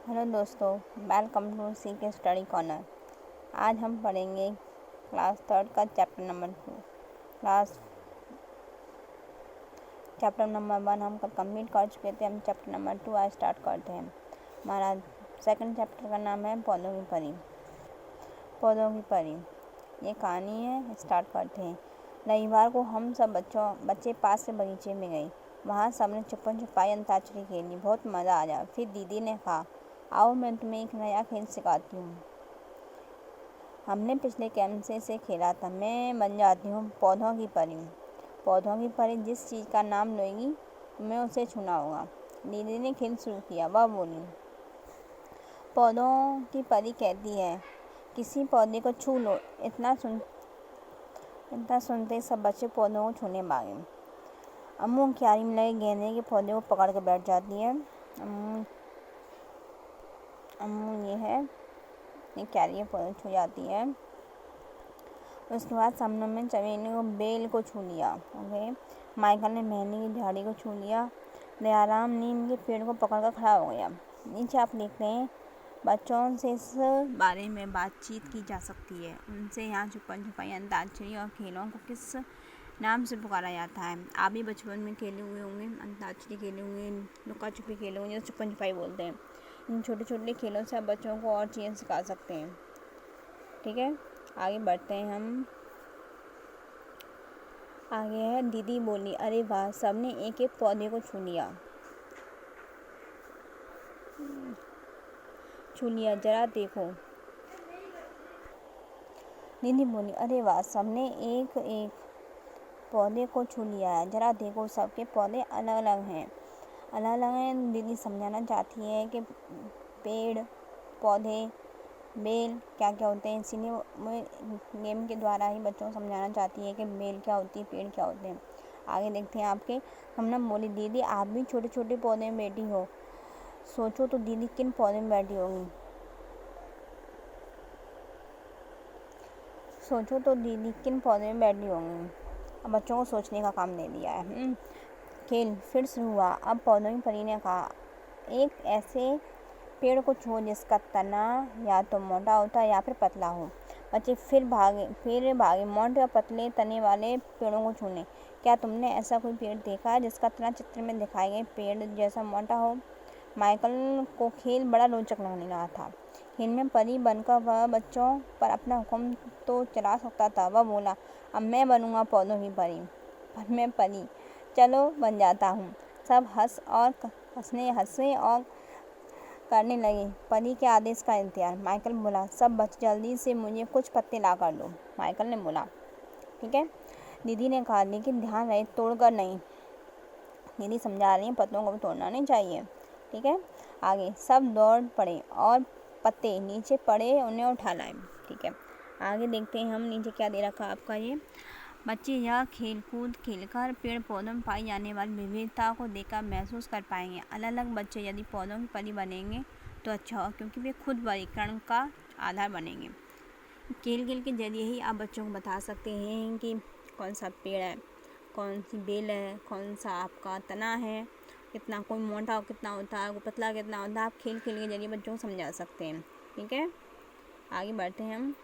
Hello दोस्तों, welcome to सी के study corner. आज हम पढ़ेंगे क्लास थर्ड का चैप्टर नंबर 2। चैप्टर नंबर 1 हम कल कंप्लीट कर चुके थे। हम चैप्टर नंबर 2 आज स्टार्ट करते हैं। हमारा सेकंड चैप्टर का नाम है पौधों की परी। पौधों की परी ये कहानी है, स्टार्ट करते हैं। रविवार को हम सब बच्चे पास के बगीचे में गए। वहाँ सबने छुपन छुपाई अंताक्षरी खेली। बहुत मज़ा आया। फिर दीदी ने कहा, आओ मैं तुम्हें एक नया खेल सिखाती हूँ। हमने पिछले कैंप से खेला था। मैं बन जाती हूँ पौधों की परी। पौधों की परी जिस चीज़ का नाम लेगी तुम्हें उसे छूना होगा। दीदी ने खेल शुरू किया। वह बोली, पौधों की परी कहती है किसी पौधे को छू लो। इतना सुनते सब बच्चे पौधों को छूने भागे। अम्मू क्यारी में लगे गेंदे के पौधे को पकड़ कर बैठ जाती है। अम्मू ये क्यारी पौधे छू जाती है। उसके बाद सबने में चमेली को बेल को छू लिया। ओके, माइकल ने मेहंदी की झाड़ी को छू लिया। दयाराम नीम के पेड़ को पकड़कर खड़ा हो गया। नीचे आप देखते हैं बच्चों से इस बारे में बातचीत की जा सकती है। उनसे यहाँ छुपन छुपाई अंताक्षरी और खेलों को किस नाम से पुकारा जाता है। आप भी बचपन में खेले हुए होंगे, अंताक्षरी खेले होंगे, लुका छुपी खेले होंगे, छुपन छुपाई बोलते हैं। इन छोटे छोटे खेलों से आप बच्चों को और चीज़ें सिखा सकते हैं। ठीक है, आगे बढ़ते हैं हम। आगे है, दीदी बोली, अरे वाह, सबने एक एक पौधे को छू लिया, जरा देखो। दीदी बोली, अरे वाह, सबने एक एक पौधे को छू लिया है, जरा देखो। सबके पौधे अलग अलग हैं। दीदी समझाना चाहती है कि पेड़, पौधे, बेल क्या क्या होते हैं। इसीलिए गेम के द्वारा ही बच्चों को समझाना चाहती है कि बेल क्या होती है, पेड़ क्या होते हैं। आगे देखते हैं आपके। हमने बोली, दीदी आप भी छोटे छोटे पौधे में बैठी हो। सोचो तो दीदी किन पौधे में बैठी होगी। अब बच्चों को सोचने का काम दे दिया है। खेल फिर शुरू हुआ। अब पौधों की परी ने कहा, एक ऐसे पेड़ को छुओ जिसका तना या तो मोटा होता है या फिर पतला हो। बच्चे फिर भागे मोटे और पतले तने वाले पेड़ों को छूने। क्या तुमने ऐसा कोई पेड़ देखा है जिसका तना चित्र में दिखाए गए पेड़ जैसा मोटा हो? माइकल को खेल बड़ा रोचक लगने लगा था। खेल में परी बनकर वह बच्चों पर अपना हुक्म तो चला सकता था। वह बोला, अब मैं बनूंगा पौधों की परी। पर मैं परी, चलो बन जाता हूँ। सब हंसे और करने लगे परी के आदेश का इंतजार। माइकल बोला, सब बच्चे जल्दी से मुझे कुछ पत्ते ला कर दो। माइकल ने बोला, ठीक है। दीदी ने कहा, लेकिन ध्यान रहे तोड़कर नहीं। दीदी समझा रही हैं, पत्तों को भी तोड़ना नहीं चाहिए। ठीक है, आगे सब दौड़ पड़े और पत्ते नीचे पड़े उन्हें उठा लाए। ठीक है, आगे देखते हैं हम। नीचे क्या दे रखा आपका ये। बच्चे यह खेलकूद खेलकर पेड़ पौधों में पाई जाने वाली विविधता को देखकर महसूस कर पाएंगे। अलग अलग बच्चे यदि पौधों की परी बनेंगे तो अच्छा हो, क्योंकि वे खुद वर्गीकरण का आधार बनेंगे। खेल के जरिए ही आप बच्चों को बता सकते हैं कि कौन सा पेड़ है, कौन सी बेल है, कौन सा आपका तना है, कितना कोई मोटा कितना होता है, कोई पतला कितना होता है। आप खेल के जरिए बच्चों को समझा सकते हैं। ठीक है, आगे बढ़ते हैं हम।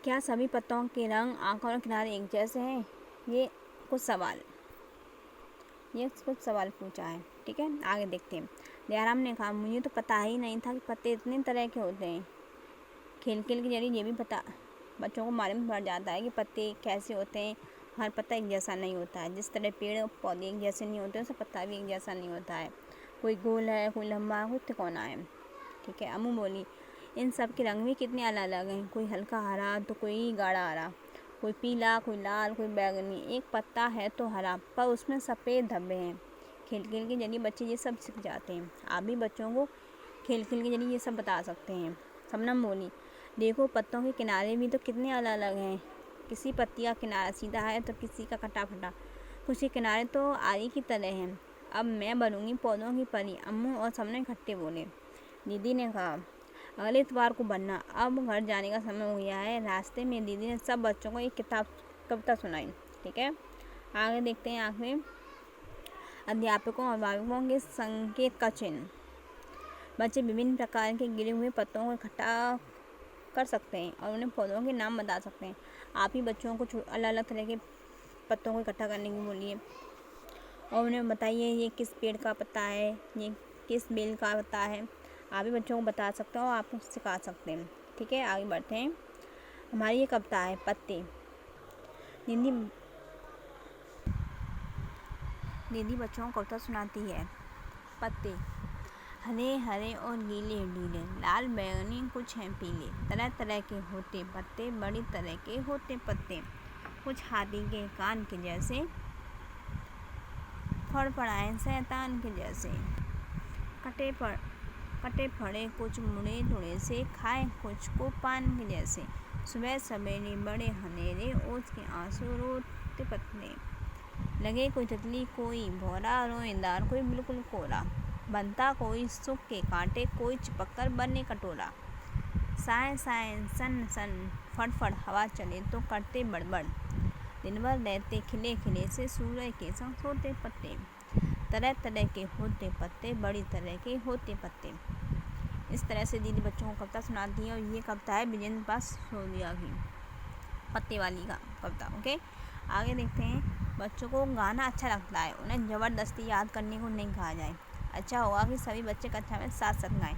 क्या सभी पत्तों के रंग, आकार और किनारे एक जैसे हैं? ये कुछ सवाल पूछा है। ठीक है, आगे देखते हैं। दयाराम ने कहा, मुझे तो पता ही नहीं था कि पत्ते इतने तरह के होते हैं। खेल के जरिए ये भी पता बच्चों को मालूम पड़ जाता है कि पत्ते कैसे होते हैं। हर पत्ता एक जैसा नहीं होता है। जिस तरह पेड़ पौधे एक जैसे नहीं होते, उसका पत्ता भी एक जैसा नहीं होता है। कोई गोल है, कोई लंबा है, कोई तिकोना है। ठीक है, अम्मू बोली, इन सब के रंग भी कितने अलग अलग हैं। कोई हल्का हरा तो कोई गाढ़ा हरा, कोई पीला, कोई लाल, कोई बैगनी। एक पत्ता है तो हरा पर उसमें सफ़ेद धब्बे हैं। खेल के जरिए बच्चे ये सब सीख जाते हैं। आप भी बच्चों को खेल के जरिए ये सब बता सकते हैं। सबनम बोली, देखो पत्तों के किनारे भी तो कितने अलग अलग हैं। किसी पत्ती का किनारा सीधा है तो किसी का कटा फटा, कुछ के किनारे तो आरी की तरह हैं। अब मैं बनूंगी पौधों की परी, अम्मू और सबने इकट्ठे बोले। दीदी ने कहा, अगले इतवार को बनना। अब घर जाने का समय हो गया है। रास्ते में दीदी ने सब बच्चों को एक कविता सुनाई। ठीक है, आगे देखते हैं। आखिर अध्यापकों और अभिभावकों के संकेत का चिन्ह। बच्चे विभिन्न प्रकार के गिरे हुए पत्तों को इकट्ठा कर सकते हैं और उन्हें पौधों के नाम बता सकते हैं। आप ही बच्चों को अलग अलग तरह के पत्तों को इकट्ठा करने की बोलिए और उन्हें बताइए ये किस पेड़ का पत्ता है, ये किस बेल का पत्ता है। आप ही बच्चों को बता सकते हो, आप सिखा सकते हैं। ठीक है, आगे बढ़ते हैं। हमारी ये कविता है पत्ते। दीदी बच्चों को कविता सुनाती है। पत्ते हरे हरे और नीले नीले, लाल बैंगनी कुछ हैं पीले, तरह तरह के होते पत्ते, बड़ी तरह के होते पत्ते, कुछ हाथी के कान के जैसे, फड़फड़ाए शैतान के जैसे, कटे फड़े कुछ मुड़े तुड़े से, खाए कुछ को पान के जैसे, सुबह सवेरे बड़े हनेरे, ओस के आंसू रोते पत्ते, लगे कोई तितली कोई भौरा, रोएदार कोई बिल्कुल कोरा, बनता कोई सुख के कांटे, कोई चिपक कर बने कटोरा, साए साए सन सन फड़फड़ हवा चले तो करते बड़बड़, दिन भर रहते खिले खिले से, सूरज के संग सोते पत्ते, तरह तरह के होते पत्ते, बड़ी तरह के होते पत्ते। इस तरह से दीदी बच्चों को कविता सुनाती है और ये कविता है विजेंद्र पास सोनिया की, पत्ते वाली का कविता। ओके, आगे देखते हैं। बच्चों को गाना अच्छा लगता है, उन्हें ज़बरदस्ती याद करने को नहीं कहा जाए। अच्छा होगा कि सभी बच्चे कक्षा में साथ साथ गाएं।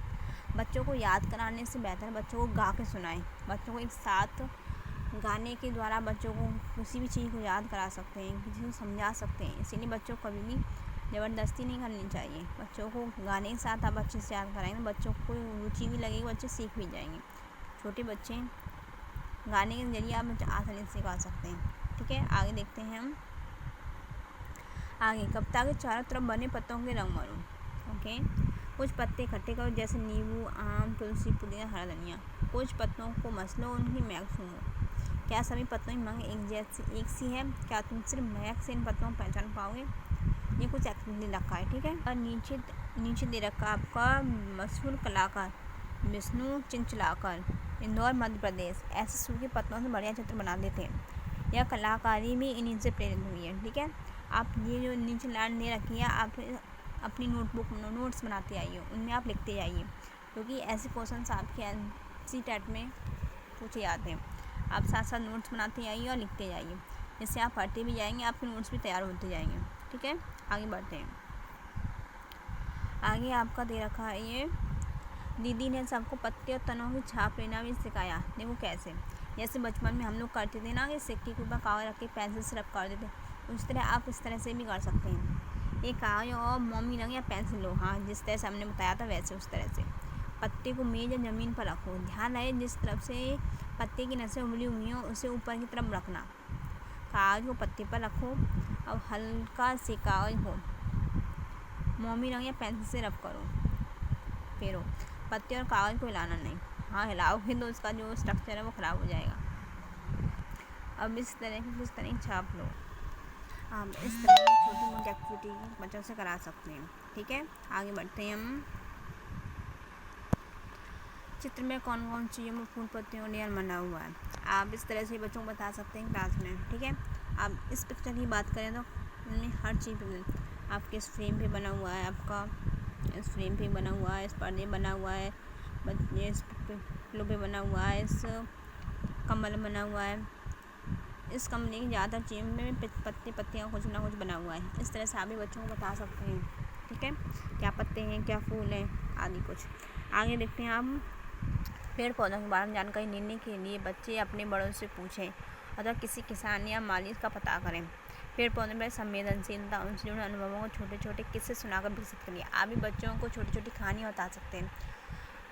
बच्चों को याद कराने से बेहतर बच्चों को गा के सुनाएं। बच्चों को एक साथ गाने के द्वारा बच्चों को किसी भी चीज़ को याद करा सकते हैं, किसी को समझा सकते हैं। इसीलिए बच्चों को कभी भी ज़बरदस्ती नहीं करनी चाहिए। बच्चों को गाने के साथ आप अच्छे से याद कराएंगे, बच्चों को रुचि भी लगेगी, बच्चे सीख भी जाएंगे। छोटे बच्चे गाने के जरिए आप आसानी से सिखा सकते हैं। ठीक है, आगे देखते हैं हम। आगे कविता के चारों तरफ बने पत्तों के रंग भरो। ओके, कुछ पत्ते इकट्ठे करो जैसे नींबू, आम, तुलसी, पुदीना, हरा धनिया। कुछ पत्तों को मसलो, उनकी महक सूंघो। क्या सभी पत्तों की महक एक सी है? क्या तुम सिर्फ महक से इन पत्तों को पहचान पाओगे? ये कुछ एक्टिविटी रखा है। ठीक है, और नीचे दे रखा आपका मशहूर कलाकार विष्णु चिंचलाकर, इंदौर मध्य प्रदेश, ऐसे सूखे पत्तों से बढ़िया चित्र बना देते हैं। यह कलाकारी भी इन्हीं से प्रेरित हुई है। ठीक है, आप ये जो नीचे लाइन दे रखी है, आप अपनी नोट्स बनाते आइए, उनमें आप लिखते जाइए, क्योंकि ऐसे क्वेश्चन आपके NCERT में पूछे जाते हैं। आप साथ साथ नोट्स बनाते आइए और लिखते जाइए, जिससे आप पढ़ते भी जाएंगे, आपके नोट्स भी तैयार होते जाएंगे। ठीक है, आगे बढ़ते हैं। आगे आपका दे रखा है ये, दीदी ने सबको पत्ते और तनों की छाप लेना भी सिखाया। देखो कैसे, जैसे बचपन में हम लोग करते थे ना कि सिक्के के ऊपर कागज रख के पेंसिल से रब कर देते, उस तरह आप इस तरह से भी कर सकते हैं। एक कागज और मोमी रंग या पेंसिल लो, हाँ जिस तरह से हमने बताया था वैसे उस तरह से पत्ते को मेज या ज़मीन पर रखो। ध्यान रहे जिस तरफ से पत्ते की नसें उभरी हुई हों उसे ऊपर की तरफ रखना। कागज को पत्ते पर रखो। अब हल्का से कागज को मोमी रंग या पेंसिल से रब करो, फेरो। पत्ते और कागज को हिलाना नहीं, हाँ हिलाओगे तो उसका जो स्ट्रक्चर है वो ख़राब हो जाएगा। अब इस तरह की छाप लो। आप इस तरह की छोटी मोटी एक्टिविटी बच्चों से करा सकते हैं। ठीक है, आगे बढ़ते हैं हम। चित्र में कौन कौन चीज़ों में फूल पत्तियों डिजाइन बना हुआ है, आप इस तरह से बच्चों को बता सकते हैं क्लास में। ठीक है, आप इस पिक्चर की बात करें तो इनमें हर चीज़ आपके इस फ्रेम पे बना हुआ है, आपका इस फ्रेम पे बना हुआ है, इस पर्दे बना हुआ है, इस पिलो पे बना हुआ है, इस कम्बल बना हुआ है, इस कमरे की ज़्यादातर चीज़ में पत्तियाँ कुछ ना कुछ बना हुआ है। इस तरह से आप भी बच्चों को बता सकते हैं। ठीक है, क्या पत्ते हैं, क्या फूल हैं आदि कुछ। आगे देखते हैं आप। पेड़ पौधों के बारे में जानकारी लेने के लिए बच्चे अपने बड़ों से पूछें अथवा किसी किसान या माली का पता करें। पेड़ पौधों पर संवेदनशीलता, उनसे जुड़े अनुभवों को छोटे छोटे किस्से सुनाकर विकसित करिए। आप भी बच्चों को छोटी छोटी कहानियाँ बता सकते हैं,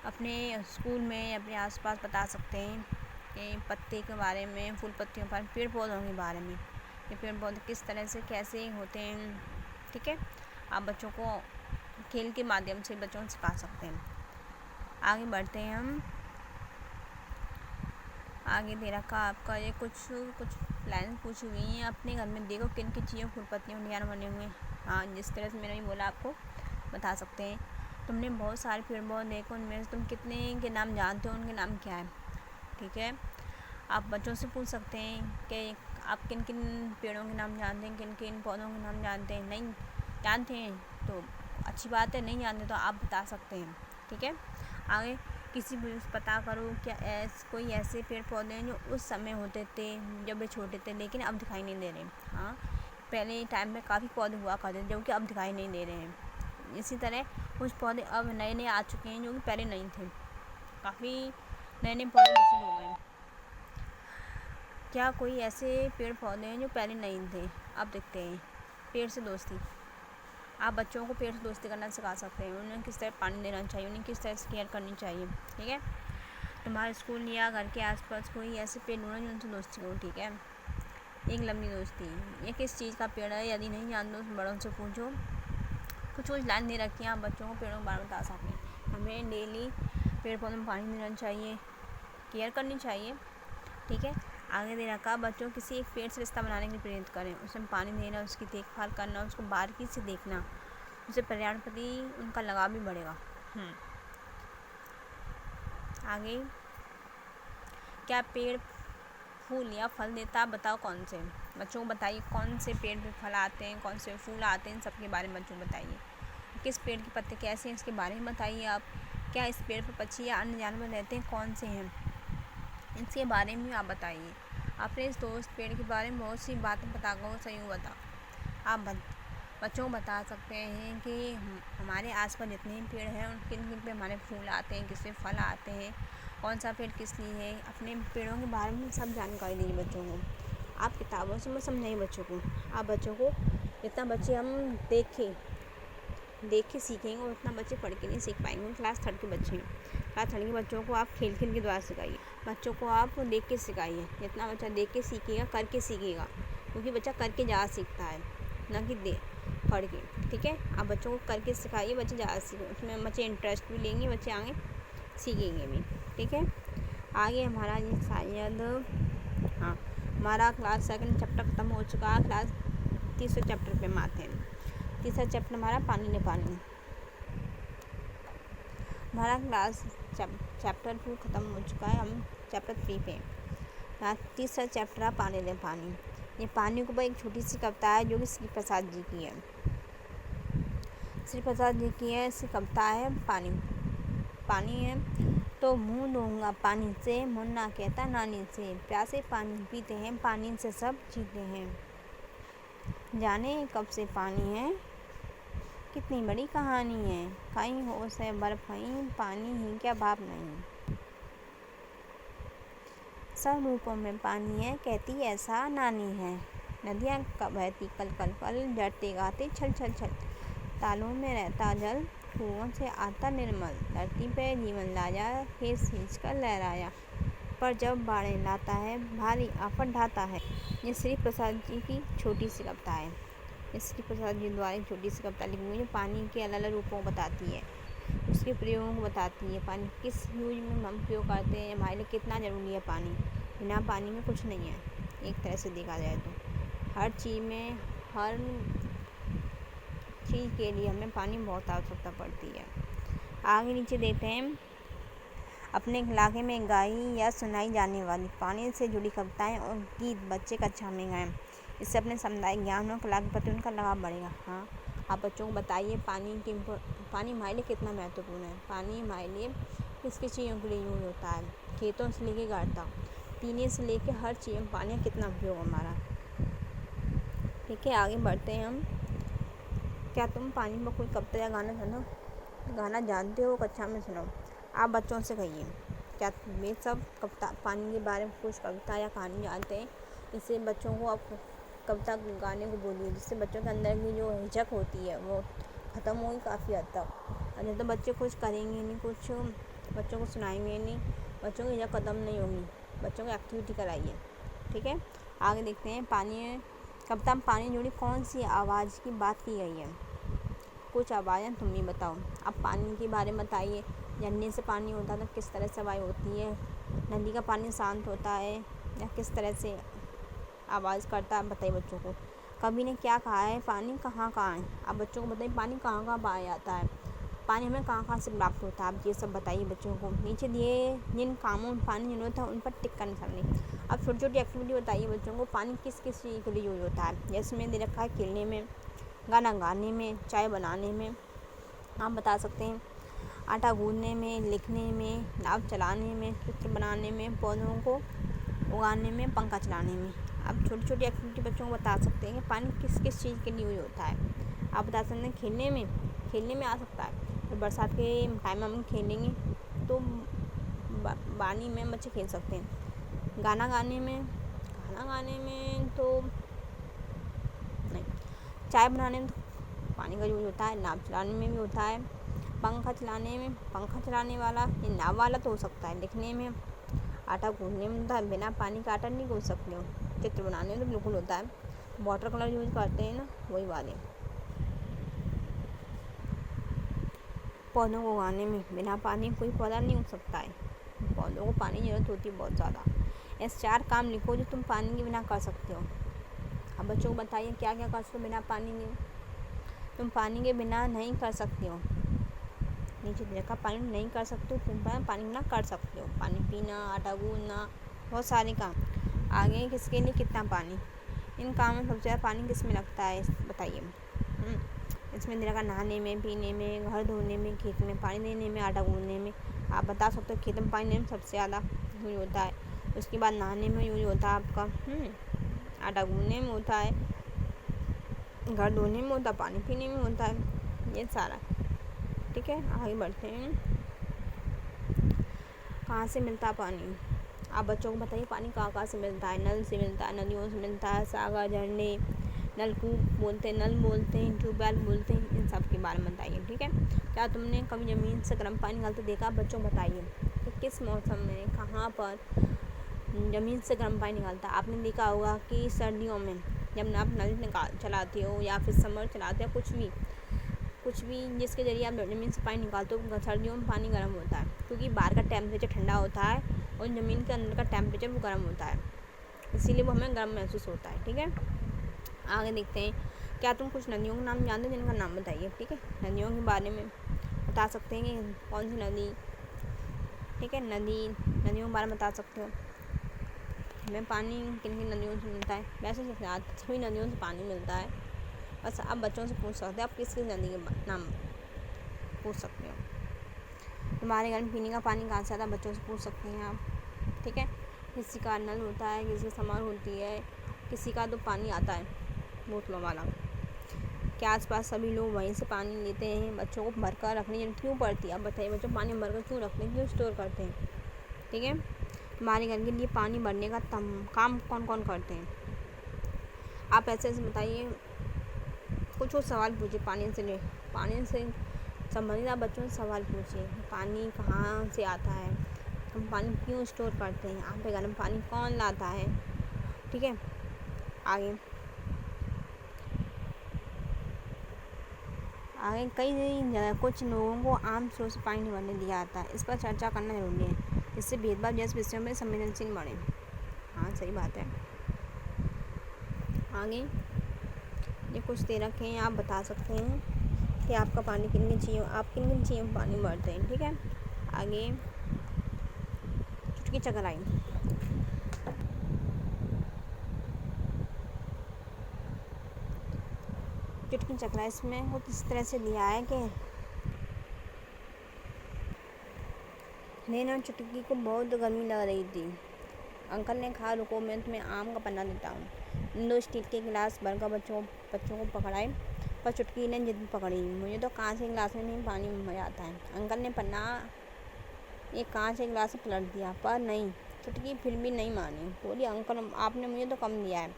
अपने स्कूल में अपने आसपास बता सकते हैं कि पत्ते के बारे में, फूल पत्तियों पर, पेड़ पौधों के बारे में, ये पेड़ पौधे किस तरह से कैसे होते हैं। ठीक है, आप बच्चों को खेल के माध्यम से बच्चों को सिखा सकते हैं। आगे बढ़ते हैं हम। आगे दे रखा आपका ये कुछ लाइन पूछी हुई हैं। अपने घर में देखो किन किन चीज़ों फूल पत्तियों डिजाइन बने हुए हैं। हाँ, जिस तरह से मैंने बोला आपको बता सकते हैं। तुमने बहुत सारे पेड़ पौधे देखो, उनमें से तुम कितने के नाम जानते हो, उनके नाम क्या है। ठीक है, आप बच्चों से पूछ सकते हैं कि आप किन किन पेड़ों के नाम जानते हैं, किन किन पौधों के नाम जानते हैं। नहीं जानते हैं तो अच्छी बात है, नहीं जानते तो आप बता सकते हैं। ठीक है। आगे किसी भी पता करो क्या कोई ऐसे पेड़ पौधे हैं जो उस समय होते थे जब वे छोटे थे लेकिन अब दिखाई नहीं दे रहे। हाँ, पहले टाइम में काफ़ी पौधे हुआ करते थे जो कि अब दिखाई नहीं दे रहे हैं। इसी तरह कुछ पौधे अब नए नए आ चुके हैं जो कि पहले नहीं थे। काफ़ी नए नए पौधे विकसित हो गए हैं। क्या कोई ऐसे पेड़ पौधे हैं जो पहले नहीं थे अब दिखते हैं? पेड़ से दोस्ती। आप बच्चों को पेड़ से दोस्ती करना सिखा सकते हैं। उन्हें किस तरह पानी देना चाहिए, उन्हें किस तरह से केयर करनी चाहिए। ठीक है। तुम्हारे स्कूल या घर के आसपास कोई ऐसे पेड़ ढूंढो जिनसे दोस्ती हो। ठीक है। एक लंबी दोस्ती। ये किस चीज़ का पेड़ है यदि नहीं जानते तो बड़ों से पूछो। कुछ लाइन दे रखी है आप बच्चों को पेड़ों के बारे में बता सकें। हमें डेली पेड़ पौधों में पानी देना चाहिए, केयर करनी चाहिए। ठीक है। आगे दे रखा बच्चों को किसी एक पेड़ से रिश्ता बनाने के लिए प्रेरित करें। उसमें पानी देना, उसकी देखभाल करना, उसको बारीकी से देखना, उससे पर्यावरण प्रति उनका लगाव भी बढ़ेगा। आगे क्या पेड़ फूल या फल देता, बताओ कौन से? बच्चों को बताइए कौन से पेड़ पे फल आते हैं, कौन से फूल आते हैं, सबके बारे में बच्चों को बताइए। किस पेड़ के पत्ते कैसे हैं इसके बारे में बताइए आप। क्या इस पेड़ पर पक्षी या अन्य जानवर रहते हैं, कौन से हैं, इसके बारे में आप बताइए। अपने इस दोस्त पेड़ के बारे में बहुत सी बातें बताओ, सही बताओ। आप बच्चों को बता सकते हैं कि हमारे आसपास जितने भी पेड़ हैं उनके किन पे हमारे फूल आते हैं, किससे फल आते हैं, कौन सा पेड़ किस लिए है। अपने पेड़ों के बारे में सब जानकारी दीजिए बच्चों को। आप किताबों से मत समझाइए बच्चों को। आप बच्चों को जितना बच्चे हम देख के सीखेंगे और उतना बच्चे पढ़ के नहीं सीख पाएंगे। क्लास 3 के बच्चे हैं। क्लास 3 के बच्चों को आप खेल के द्वारा सिखाइए। बच्चों को आप देख के सिखाइए। जितना बच्चा देख के सीखेगा करके सीखेगा, क्योंकि बच्चा करके ज़्यादा सीखता है ना कि पढ़ के। ठीक है। आप बच्चों को करके सिखाइए, बच्चे ज़्यादा सीखें, उसमें बच्चे इंटरेस्ट भी लेंगे, बच्चे आगे सीखेंगे भी। ठीक है। आगे हमारा ये शायद हमारा क्लास 2 चैप्टर ख़त्म हो चुका है। क्लास 3 चैप्टर पे हम आते हैं। 3 चैप्टर हमारा पानी ने पानी। हमारा क्लास चैप्टर 2 ख़त्म हो चुका है। हम चैप्टर 3 पे। 3 चैप्टर है पानी ने पानी। ये पानी के ऊपर एक छोटी सी कविता है जो कि श्री प्रसाद जी की है। श्री प्रसाद जी की है। इसकी कविता है पानी है तो मुँह धोऊंगा पानी से, मुन्ना कहता नानी से, प्यासे पानी पीते हैं, पानी से सब जीते हैं। जाने कब से पानी है, कितनी बड़ी कहानी है, कहीं हो से बर्फ ही, पानी ही क्या बाप नहीं। सब रूपों में पानी है, कहती ऐसा नानी है। नदियाँ बहती कल कल कल, डरते गाते छल छल छल, तालों में रहता जल, कुओं से आता निर्मल, धरती पे जीवन लाया, खींच खींच कर लहराया, पर जब बाढ़ें लाता है, भारी आफत ढाता है। ये श्री प्रसाद जी की छोटी सी कविता है। इस श्री प्रसाद जी द्वारा एक छोटी सी कविता लिखी हुई है जो पानी के अलग अलग रूपों को बताती है, उसके प्रयोगों को बताती है। पानी किस यूज में हम प्रयोग करते हैं, हमारे लिए कितना ज़रूरी है पानी। बिना पानी में कुछ नहीं है एक तरह से देखा जाए तो। हर चीज़ में, हर चीज़ के लिए हमें पानी बहुत आवश्यकता पड़ती है। आगे नीचे देते हैं अपने इलाके में गाई या सुनाई जाने वाली पानी से जुड़ी कविताएं और गीत बच्चे कक्षा में गाएं। इससे अपने सामुदायिक ज्ञान और कला के प्रति उनका लगाव बढ़ेगा। हाँ, आप बच्चों को बताइए पानी हमारे लिए कितना महत्वपूर्ण है। पानी हमारे लिए किस किस चीज़ों के लिए यूज होता है, खेतों से लेके घर तक, पीने से लेके हर चीज़ में पानी का कितना उपयोग हमारा। ठीक है। आगे बढ़ते हैं हम। क्या तुम पानी में कोई कविता या गाना जानते हो, कक्षा में सुनो। आप बच्चों से कहिए क्या वे सब कविता पानी के बारे में कुछ कविता या कहानी जानते हैं। इससे बच्चों को आप कविता गाने को बोलिए, जिससे बच्चों के अंदर की जो हिचक होती है वो ख़त्म होगी काफ़ी हद तक। नहीं तो बच्चे कुछ करेंगे नहीं, कुछ बच्चों को सुनाएंगे नहीं, बच्चों की हिचक ख़त्म नहीं होगी। बच्चों को एक्टिविटी कराइए। ठीक है। आगे देखते हैं कविता में पानी जुड़ी कौन सी आवाज़ की बात की गई है। कुछ आवाज़ें तुम भी बताओ। अब पानी के बारे में बताइए। झरने से पानी होता है तो किस तरह से आवाज़ होती है, नदी का पानी शांत होता है या किस तरह से आवाज़ करता है, बताइए बच्चों को। कवि ने क्या कहा है, पानी कहाँ कहाँ है। आप बच्चों को बताइए पानी कहाँ कहाँ पाया जाता है, पानी हमें कहाँ कहाँ से प्राप्त होता है। आप ये सब बताइए बच्चों को। नीचे दिए जिन कामों में पानी ज़रूरत है उन पर टिक कर निशान। अब छोटी छोटी एक्टिविटी बताइए बच्चों को। पानी किस किस चीज़ के लिए यूज होता है। जैसे मैंने दे रखा है खेलने में, गाना गाने में, चाय बनाने में। आप बता सकते हैं आटा गूंदने में, लिखने में, नाव चलाने में, चित्र बनाने में, पौधों को उगाने में, पंखा चलाने में। आप छोटी छोटी एक्टिविटी बच्चों को बता सकते हैं कि पानी किस किस चीज़ के लिए यूज होता है। आप बता सकते हैं खेलने में आ सकता है। तो बरसात के टाइम में हम खेलेंगे तो पानी में बच्चे खेल सकते हैं। गाना गाने में तो नहीं। चाय बनाने में तो पानी का यूज होता है। नाव चलाने में भी होता है। पंखा चलाने वाला ये नाव वाला तो हो सकता है। लिखने में, आटा गूंदने में होता है। बिना पानी का आटा नहीं गूंद सकते हो। चित्र बनाने में तो बिल्कुल होता है। वाटर कलर यूज करते हैं ना, वही वाले। पौधों को उगाने में बिना पानी कोई पौधा नहीं उग सकता है। पौधों को पानी की ज़रूरत होती है बहुत ज़्यादा। ऐसे 4 काम लिखो जो तुम पानी के बिना कर सकते हो। अब बच्चों को बताइए क्या क्या कर सकते हो बिना पानी के। तुम पानी के बिना नहीं कर सकते हो। नीचे देखा पानी नहीं कर सकते हो, तुम पानी बिना कर सकते हो। पानी पीना, आटा गूंदना, बहुत सारे काम। आगे किसके लिए कितना पानी। इन कामों में सबसे ज़्यादा पानी किस में लगता है बताइए। इसमें देखा नहाने में, पीने में, घर धोने में, खेत में पानी देने में, आटा गूंदने में। आप बता सकते हो खेत में पानी देने में सबसे ज़्यादा यूज होता है। उसके बाद नहाने में यूज होता है आपका, आटा गूंदने में होता है, घर धोने में होता है, पानी पीने में होता है। ये सारा ठीक है। आगे बढ़ते हैं। कहाँ से मिलता है पानी। आप बच्चों को बताइए पानी कहाँ से मिलता है। नल से मिलता है, नदियों से मिलता है, सागर, झरने, नलकूप बोलते हैं, नल बोलते हैं, ट्यूबवेल बोलते हैं। इन सब के बारे में बताइए। ठीक है। क्या तुमने कभी ज़मीन से गर्म पानी निकालते देखा। बच्चों बताइए कि किस मौसम में, कहाँ पर ज़मीन से गर्म पानी निकालता है। आपने देखा होगा कि सर्दियों में जब आप नल चलाते हो या फिर समर चलाते हो, कुछ भी जिसके ज़रिए आप ज़मीन से पानी निकालते हो, सर्दियों में पानी गर्म होता है क्योंकि बाहर का टेम्परेचर ठंडा होता है और ज़मीन के अंदर का टेम्परेचर वो गर्म होता है, इसीलिए वो हमें गर्म महसूस होता है। ठीक है। आगे देखते हैं। क्या तुम कुछ नदियों के नाम जानते हो जिनका नाम बताइए। ठीक है। नदियों के बारे में बता सकते हैं कि कौन सी नदी। ठीक है। नदियों के बारे में बता सकते हो। हमें पानी किन किन नदियों से मिलता है। वैसे सभी नदियों से पानी मिलता है। बस आप बच्चों से पूछ सकते हैं आप किस किस नदी के नाम पूछ सकते हो। तुम्हारे घर में पीने का पानी कहाँ से आता है, बच्चों से पूछ सकते हैं आप। ठीक है। किसी का नल होता है, किसी की समर होती है, किसी का तो पानी आता है बोतलों वाला। क्या आसपास सभी लोग वहीं से पानी लेते हैं। बच्चों को भर कर रखने की क्यों पड़ती है। आप बताइए बच्चों पानी भर कर क्यों रखते हैं, क्यों स्टोर करते हैं। ठीक है। तुम्हारे घर के लिए पानी भरने का काम कौन कौन करते हैं। आप ऐसे बताइए। कुछ और सवाल पूछिए पानी से संबंधित आप बच्चों से सवाल पूछिए। पानी कहाँ से आता है, हम पानी क्यों स्टोर करते हैं, आपके घर में पानी कौन लाता है। ठीक है। आगे कई जगह कुछ लोगों को आम स्रोत से पानी नहीं भरने दिया जाता है। इस पर चर्चा करना जरूरी है, इससे भेदभाव जैसे विषयों में संवेदनशील बढ़े। हाँ सही बात है। आगे ये कुछ दे रखे हैं, आप बता सकते हैं कि आपका पानी किन किन चीज़ों में पानी भरते हैं। ठीक है। आगे चुटकी चकराई। चुटकी चकराई इसमें कुछ इस तरह से दिया है कि नैना चुटकी को बहुत गर्मी लग रही थी। अंकल ने कहा रुको मैं तुम्हें आम का पन्ना देता हूँ। 2 स्टील के गिलास भरकर बच्चों को पकड़ाए, पर चुटकी ने जिद पकड़ी, मुझे तो कांच के गिलास में नहीं पानी मज़ा आता है। अंकल ने पन्ना एक कांच के गिलास में पलट दिया, पर नहीं, चुटकी फिर भी नहीं मानी। बोली अंकल आपने मुझे तो कम दिया है।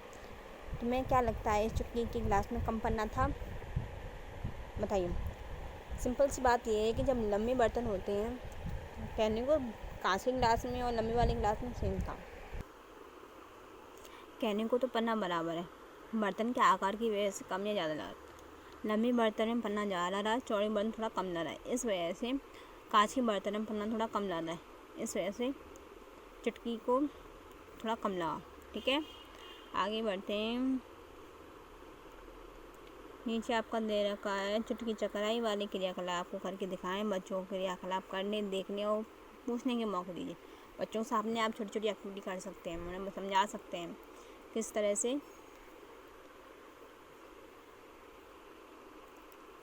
तुम्हें क्या लगता है इस चुटकी के गिलास में कम पन्ना था, बताइए। सिंपल सी बात यह है कि जब लंबे बर्तन होते हैं, कहने को कांच के गिलास में और लंबे वाले गिलास में सेम था, कहने को तो पन्ना बराबर है, बर्तन के आकार की वजह से कम या ज़्यादा लगा। लंबे बर्तन में पन्ना ज़्यादा रहा, चौड़े बर्तन थोड़ा कम लग रहा है। इस वजह से कांच के बर्तन में पन्ना थोड़ा कम लग रहा है, इस वजह से चुटकी को थोड़ा कम लगा। ठीक है। आगे बढ़ते हैं। नीचे आपका दे रखा है चुटकी चकराई वाले क्रियाकलाप को करके दिखाएं। बच्चों को क्रियाकलाप करने, देखने और पूछने के मौके दीजिए। बच्चों के सामने आप छोटी छोटी एक्टिविटी कर सकते हैं, उन्हें समझा सकते हैं किस तरह से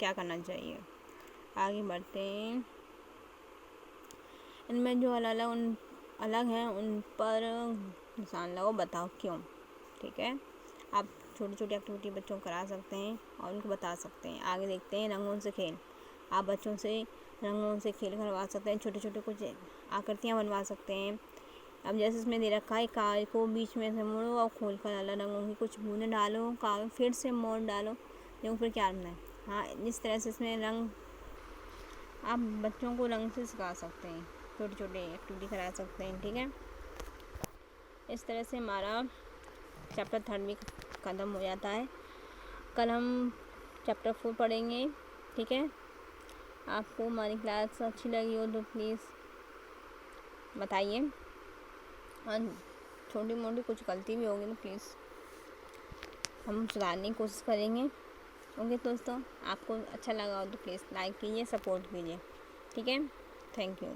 क्या करना चाहिए। आगे बढ़ते हैं। इनमें जो अलग उन अलग हैं उन पर निशान लगाओ, बताओ क्यों। ठीक है, आप छोटी छोटी एक्टिविटी बच्चों को करा सकते हैं और उनको बता सकते हैं। आगे देखते हैं रंगों से खेल। आप बच्चों से रंगों से खेल करवा सकते हैं, छोटे छोटे कुछ आकृतियाँ बनवा सकते हैं। अब जैसे इसमें दे रखा है, कागज को बीच में से मोड़ो और खोल कर अलग रंगों की कुछ बूंदें डालो, कागज फिर से मोड़ डालो, देखो फिर क्या बनना है। हाँ, इस तरह से इसमें रंग आप बच्चों को रंग से सिखा सकते हैं, छोटी छोटी एक्टिविटी करा सकते हैं। ठीक है, इस तरह से हमारा चैप्टर 3 भी ख़त्म हो जाता है। कल हम चैप्टर 4 पढ़ेंगे। ठीक है, आपको हमारी क्लास अच्छी लगी हो तो प्लीज़ बताइए, और छोटी मोटी कुछ गलती भी होगी तो प्लीज़ हम सुधारने की कोशिश करेंगे। ओके दोस्तों, आपको अच्छा लगा हो तो प्लीज़ लाइक कीजिए, सपोर्ट कीजिए। ठीक है, थैंक यू।